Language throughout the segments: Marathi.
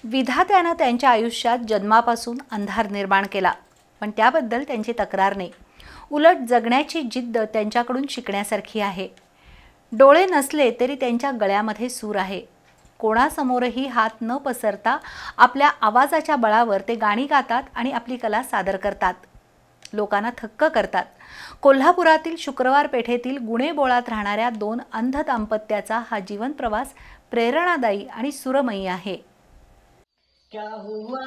विधात्यानं त्यांच्या आयुष्यात जन्मापासून अंधार निर्माण केला, पण त्याबद्दल त्यांची तक्रार नाही. उलट जगण्याची जिद्द त्यांच्याकडून शिकण्यासारखी आहे. डोळे नसले तरी त्यांच्या गळ्यामध्ये सूर आहे. कोणासमोरही हात न पसरता आपल्या आवाजाच्या बळावर ते गाणी गातात आणि आपली कला सादर करतात. लोकांना थक्क करतात. कोल्हापुरातील शुक्रवार पेठेतील गुणेबोळात राहणाऱ्या 2 अंध दाम्पत्याचा हा जीवन प्रवास प्रेरणादायी आणि सुरमयी आहे. क्या हुआ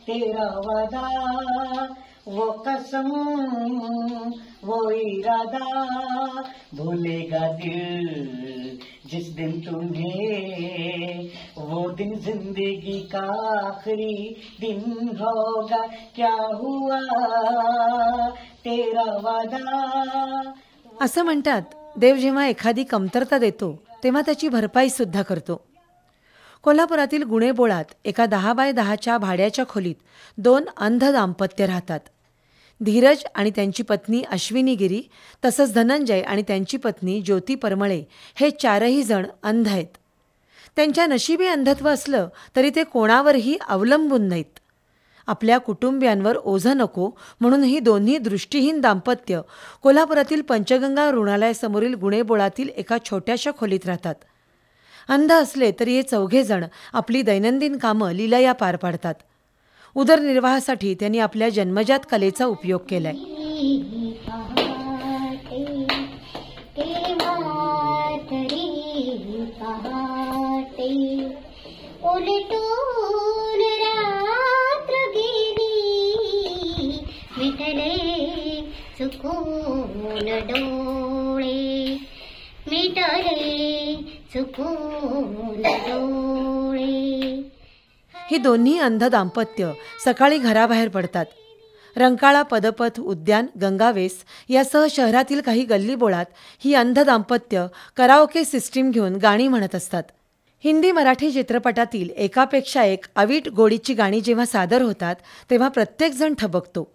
तेरा वादा, वो कसम वो इरादा, भूलेगा दिल जिस दिन तुम्हें, वो दिन जिंदगी का आखिरी दिन होगा. क्या हुआ तेरा वादा. असं म्हणतात, देव जेव्हा एखादी कमतरता देतो तेव्हा त्याची भरपाई सुद्धा करतो. कोल्हापुरातील गुणेबोळात एका 10 बाय 10च्या भाड्याच्या खोलीत 2 अंध दाम्पत्य राहतात. धीरज आणि त्यांची पत्नी अश्विनी गिरी तसंच धनंजय आणि त्यांची पत्नी ज्योती परमळे हे 4ही जण अंध आहेत. त्यांच्या नशिबी अंधत्व असलं तरी ते कोणावरही अवलंबून नाहीत. आपल्या कुटुंबियांवर ओझं नको म्हणून ही दोन्ही दृष्टीहीन दाम्पत्य कोल्हापुरातील पंचगंगा रुग्णालयासमोरील गुणेबोळातील एका छोट्याशा खोलीत राहतात. अंध असले तरी हे 4घे जण आपली दैनंदिन कामं लीलया पार पाडतात. उदरनिर्वाहासाठी त्यांनी आपल्या जन्मजात कलेचा उपयोग केलाय. ही दोन्ही अंध दाम्पत्य सकाळी घराबाहेर पडतात. रंकाळा पदपथ उद्यान, गंगावेस यासह शहरातील काही गल्लीबोळात ही अंध दाम्पत्य कराओके सिस्टीम घेऊन गाणी म्हणत असतात. हिंदी मराठी चित्रपटातील एकापेक्षा एक अवीट गोडीची गाणी जेव्हा सादर होतात तेव्हा प्रत्येकजण थबकतो.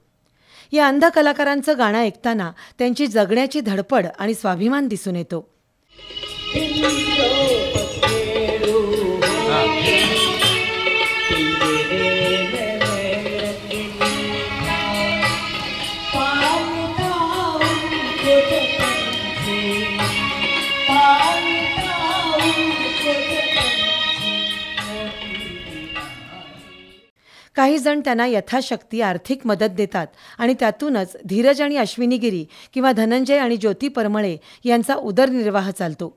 या अंध कलाकारांचं गाणं ऐकताना त्यांची जगण्याची धडपड आणि स्वाभिमान दिसून येतो. काही जण त्यांना यथाशक्ती आर्थिक मदत देतात आणि त्यातूनच धीरज आणि अश्विनी गिरी किंवा धनंजय आणि ज्योती परमळे यांचा उदरनिर्वाह चालतो.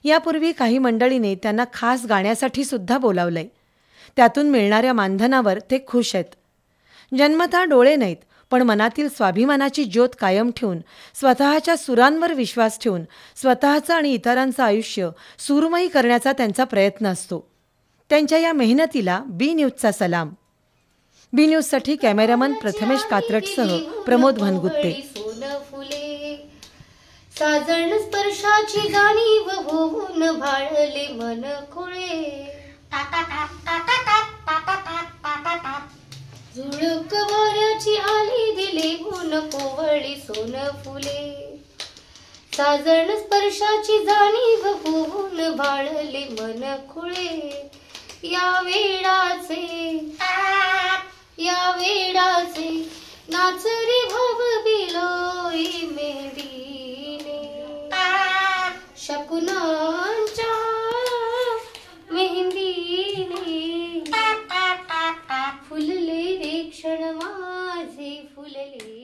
यापूर्वी काही मंडळीने त्यांना खास गाण्यासाठी सुद्धा बोलावलंय. त्यातून मिळणाऱ्या मानधनावर ते खुश आहेत. जन्मतः डोळे नाहीत, पण मनातील स्वाभिमानाची ज्योत कायम ठेवून, स्वतःच्या सुरांवर विश्वास ठेवून स्वतःचं आणि इतरांचं आयुष्य सुरमयी करण्याचा त्यांचा प्रयत्न असतो. त्यांच्या या मेहनतीला बी न्यूजचा सलाम. बी न्यूजसाठी कॅमेरामन प्रथमेश कात्रटसह प्रमोद भनगुत्ते. साजण स्पर्शाची जाणीव होऊन भाळले मन खुळे, झुळक वाऱ्याची आली दिली होऊन कोवळी सोन फुले. साजण स्पर्शाची जाणीव होऊन भाळले मन खुळे. या वेडाचे नाच रे भव बिलोई मेरीने, शकुनांच्या मेहंदीने फुलले रे क्षण माझे फुलले.